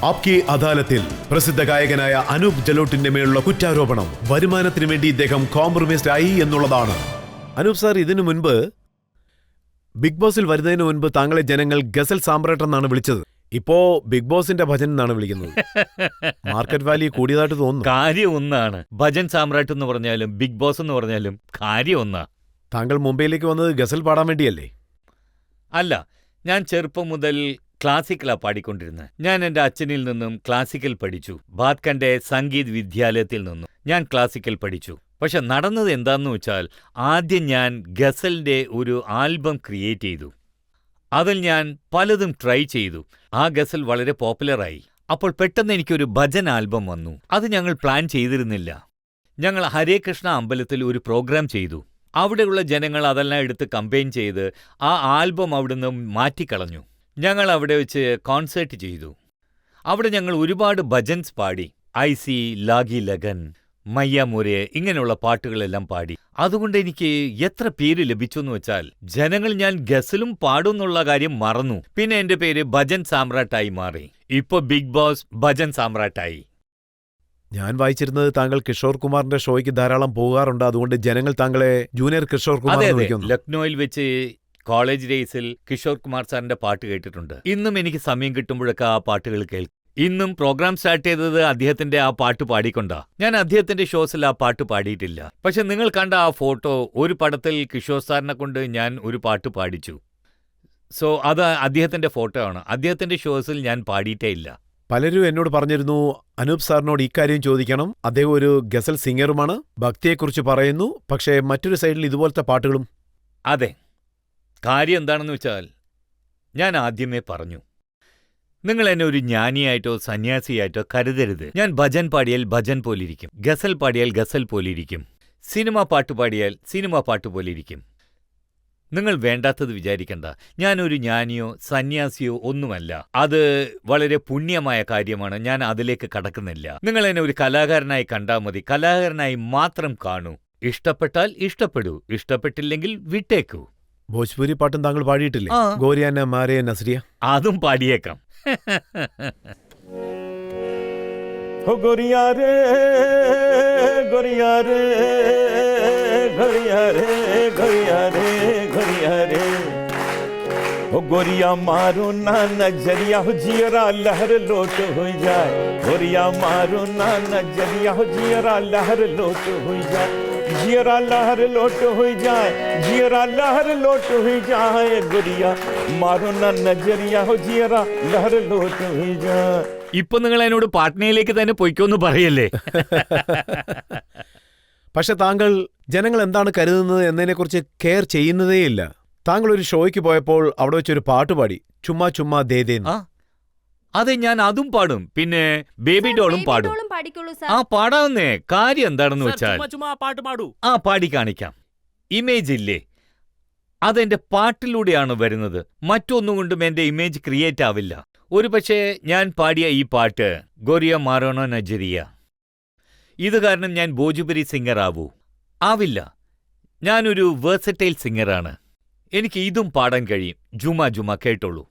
ആപ്കി അദാലത്തിൽ പ്രസിദ്ധ ഗായകനായ അനൂപ് ജലോട്ടിന്റെ മേലുള്ള കുറ്റാരോപണം വരുമാനത്തിന് വേണ്ടി ഇദ്ദേഹം കോംപ്രമൈസ്ഡ് ആയി എന്നുള്ളതാണ്. അനൂപ് സാർ, ഇതിനു മുൻപ് ബിഗ് ബോസിൽ വരുന്നതിന് മുൻപ് താങ്കളെ ജനങ്ങൾ ഗസൽ സാമ്രാട്ട് എന്നാണ് വിളിച്ചത്. ഇപ്പോ ബിഗ് ബോസിന്റെ ഭജൻ എന്നാണ് വിളിക്കുന്നത്. മാർക്കറ്റ് വാല്യൂ കൂടിയതായിട്ട് തോന്നുന്നു. കാര്യം ഒന്നാണ്. ഭജൻ സാമ്രാട്ട് എന്ന് പറഞ്ഞാലും ബിഗ് ബോസ് എന്ന് പറഞ്ഞാലും കാര്യം ഒന്നാ. താങ്കൾ മുംബൈയിലേക്ക് വന്നത് ഗസൽ പാടാൻ വേണ്ടിയല്ലേ? അല്ല, ഞാൻ ചെറുപ്പം മുതൽ ക്ലാസിക്കലാ പാടിക്കൊണ്ടിരുന്നത്. ഞാൻ എൻ്റെ അച്ഛനിൽ നിന്നും ക്ലാസിക്കൽ പഠിച്ചു. ഭാത്ഖണ്ഡെ സംഗീത് വിദ്യാലയത്തിൽ നിന്നും ഞാൻ ക്ലാസിക്കൽ പഠിച്ചു. പക്ഷെ നടന്നത് എന്താന്ന് വെച്ചാൽ, ആദ്യം ഞാൻ ഗസലിന്റെ ഒരു ആൽബം ക്രിയേറ്റ് ചെയ്തു. അതിൽ ഞാൻ പലതും ട്രൈ ചെയ്തു. ആ ഗസൽ വളരെ പോപ്പുലറായി. അപ്പോൾ പെട്ടെന്ന് എനിക്കൊരു ഭജൻ ആൽബം വന്നു. അത് ഞങ്ങൾ പ്ലാൻ ചെയ്തിരുന്നില്ല. ഞങ്ങൾ ഹരേ കൃഷ്ണ അമ്പലത്തിൽ ഒരു പ്രോഗ്രാം ചെയ്തു. അവിടെയുള്ള ജനങ്ങൾ അതെല്ലാം എടുത്ത് കമ്പൈൻ ചെയ്ത് ആ ആൽബം അവിടുന്ന് മാറ്റിക്കളഞ്ഞു. ഞങ്ങൾ അവിടെ വെച്ച് കോൺസേർട്ട് ചെയ്തു. അവിടെ ഞങ്ങൾ ഒരുപാട് ഭജൻസ് പാടി. ഐസി, ലാഗി ലഗൻ, മയ്യ മുരേ, ഇങ്ങനെയുള്ള പാട്ടുകളെല്ലാം പാടി. അതുകൊണ്ട് എനിക്ക് എത്ര പേര് ലഭിച്ചു എന്ന് വെച്ചാൽ, ജനങ്ങൾ ഞാൻ ഗസലും പാടുന്നുള്ള കാര്യം മറന്നു. പിന്നെ എന്റെ പേര് ഭജൻ സാമ്രാട്ടായി മാറി. ഇപ്പൊ ബിഗ് ബോസ് ഭജൻ സാമ്രാട്ടായി. ഞാൻ വായിച്ചിരുന്നത് താങ്കൾ കിഷോർ കുമാറിന്റെ ഷോയ്ക്ക് ധാരാളം പോകാറുണ്ട്. അതുകൊണ്ട് ജനങ്ങൾ താങ്കളെ ജൂനിയർ കിഷോർ കുമാർ എന്ന് വിളിക്കുന്നു. ലക്നൌവിൽ വെച്ച് കോളേജ് ഡേയ്സിൽ കിഷോർ കുമാർ സാറിന്റെ പാട്ട് കേട്ടിട്ടുണ്ട്. ഇന്നും എനിക്ക് സമയം കിട്ടുമ്പോഴൊക്കെ ആ പാട്ടുകൾ കേൾക്കും. ഇന്നും പ്രോഗ്രാം സ്റ്റാർട്ട് ചെയ്തത് അദ്ദേഹത്തിന്റെ ആ പാട്ട് പാടിക്കൊണ്ടാ. ഞാൻ അദ്ദേഹത്തിന്റെ ഷോസിൽ ആ പാട്ട് പാടിയിട്ടില്ല. പക്ഷെ നിങ്ങൾ കണ്ട ആ ഫോട്ടോ, ഒരു പടത്തിൽ കിഷോർ സാറിനെ കൊണ്ട് ഞാൻ ഒരു പാട്ട് പാടിച്ചു. സോ അത് അദ്ദേഹത്തിന്റെ ഫോട്ടോ ആണ്. അദ്ദേഹത്തിന്റെ ഷോസിൽ ഞാൻ പാടിയിട്ടേ ഇല്ല. പലരും എന്നോട് പറഞ്ഞിരുന്നു, അനൂപ് സാറിനോട് ഇക്കാര്യം ചോദിക്കണം, അദ്ദേഹം ഒരു ഗസൽ സിംഗറുമാണ്, ഭക്തിയെക്കുറിച്ച് പറയുന്നു, പക്ഷേ മറ്റൊരു സൈഡിൽ ഇതുപോലത്തെ പാട്ടുകളും. അതെ, കാര്യം എന്താണെന്ന് വെച്ചാൽ, ഞാൻ ആദ്യമേ പറഞ്ഞു, നിങ്ങൾ എന്നെ ഒരു ജ്ഞാനിയായിട്ടോ സന്യാസിയായിട്ടോ കരുതരുത്. ഞാൻ ഭജൻ പാടിയാൽ ഭജൻ പോലിരിക്കും, ഗസൽ പാടിയാൽ ഗസൽ പോലിരിക്കും, സിനിമ പാട്ട് പാടിയാൽ സിനിമ പാട്ട് പോലിരിക്കും. നിങ്ങൾ വേണ്ടാത്തത് വിചാരിക്കണ്ട. ഞാനൊരു ജ്ഞാനിയോ സന്യാസിയോ ഒന്നുമല്ല. അത് വളരെ പുണ്യമായ കാര്യമാണ്. ഞാൻ അതിലേക്ക് കടക്കുന്നില്ല. നിങ്ങൾ എന്നെ ഒരു കലാകാരനായി കണ്ടാൽ മതി. കലാകാരനായി മാത്രം കാണൂ. ഇഷ്ടപ്പെട്ടാൽ ഇഷ്ടപ്പെടൂ, ഇഷ്ടപ്പെട്ടില്ലെങ്കിൽ വിട്ടേക്കൂ. ഭോജ്പുരി പാട്ടും താങ്കൾ പാടിയിട്ടില്ലേ? ഗോരിയാന മാരേ നസ്രിയ. അതും പാടിയേക്കാം. हो गोरिया रे गोरिया रे गोरिया रे गोरिया रे गोरिया रे हो गोरिया मारो ना नजरिया हो जियरा लहर लोट हो जाए गोरिया मारो ना नजरिया हो जियरा लहर लोट हो जाए जियरा लहर लोट हो जाए जियरा लहर लोट हो जाए गोरिया मारो ना नजरिया हो जियरा लहर लोट हो जाए. ഇപ്പൊ നിങ്ങൾ എന്നോട് പാട്നയിലേക്ക് തന്നെ പൊയ്ക്കോന്ന് പറയല്ലേ? പക്ഷെ താങ്കൾ ജനങ്ങൾ എന്താണ് കരുതുന്നത് എന്നതിനെക്കുറിച്ച് കെയർ ചെയ്യുന്നതേയില്ല. താങ്കൾ ഒരു ഷോയ്ക്ക് പോയപ്പോൾ അവിടെ വെച്ചൊരു പാട്ട് പാടി, ചുമ്മാ ചുമ്മാ ദേദേന്ന്. അതെ, ഞാൻ അതും പാടും. പിന്നെ ബേബി ഡോളും പാടും. ആ പാടാവുന്നേ. കാര്യം എന്താണെന്ന് വെച്ചാൽ, പാടി കാണിക്കാം. ഇമേജ് ഇല്ലേ, അതെന്റെ പാട്ടിലൂടെയാണ് വരുന്നത്. മറ്റൊന്നുകൊണ്ടും എന്റെ ഇമേജ് ക്രിയേറ്റ് ആവില്ല. ഒരു പക്ഷേ ഞാൻ പാടിയ ഈ പാട്ട് ഗോരിയ മാരോണോ നജരിയ, ഇത് കാരണം ഞാൻ ഭോജ്പുരി സിംഗർ ആവില്ല. ഞാനൊരു വേഴ്സറ്റൈൽ സിംഗറാണ്. എനിക്ക് ഇതും പാടാൻ കഴിയും. ജുമാ ജുമാ കേട്ടോളൂ.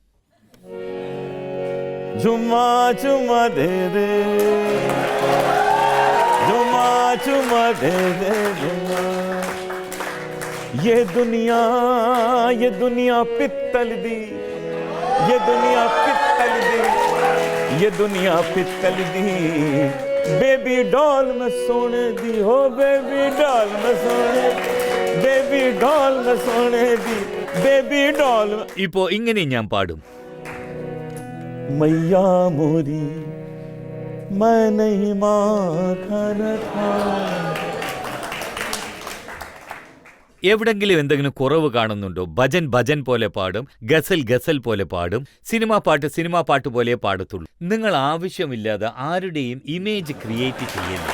जुमा जुमा दे दे जुमा जुमा दे दे जुमा ये दुनिया पित्तल दी ये दुनिया पित्तल दी ये दुनिया पित्तल दी बेबी डॉल में सोने दी हो बेबी डॉल में सोने बेबी डॉल में सोने दी बेबी डॉल. ഇപ്പോ ഇങ്ങനെ ഞാൻ പാടും. मैया मोरी मैं नहीं माखन था. എവിടെങ്കിലും എന്തെങ്കിലും കുറവ് കാണുന്നുണ്ടോ? ഭജൻ ഭജൻ പോലെ പാടും, ഗസൽ ഗസൽ പോലെ പാടും, സിനിമാ പാട്ട് പോലെ പാടത്തുള്ളൂ. നിങ്ങൾ ആവശ്യമില്ലാതെ ആരുടെയും ഇമേജ് ക്രിയേറ്റ് ചെയ്യരുത്.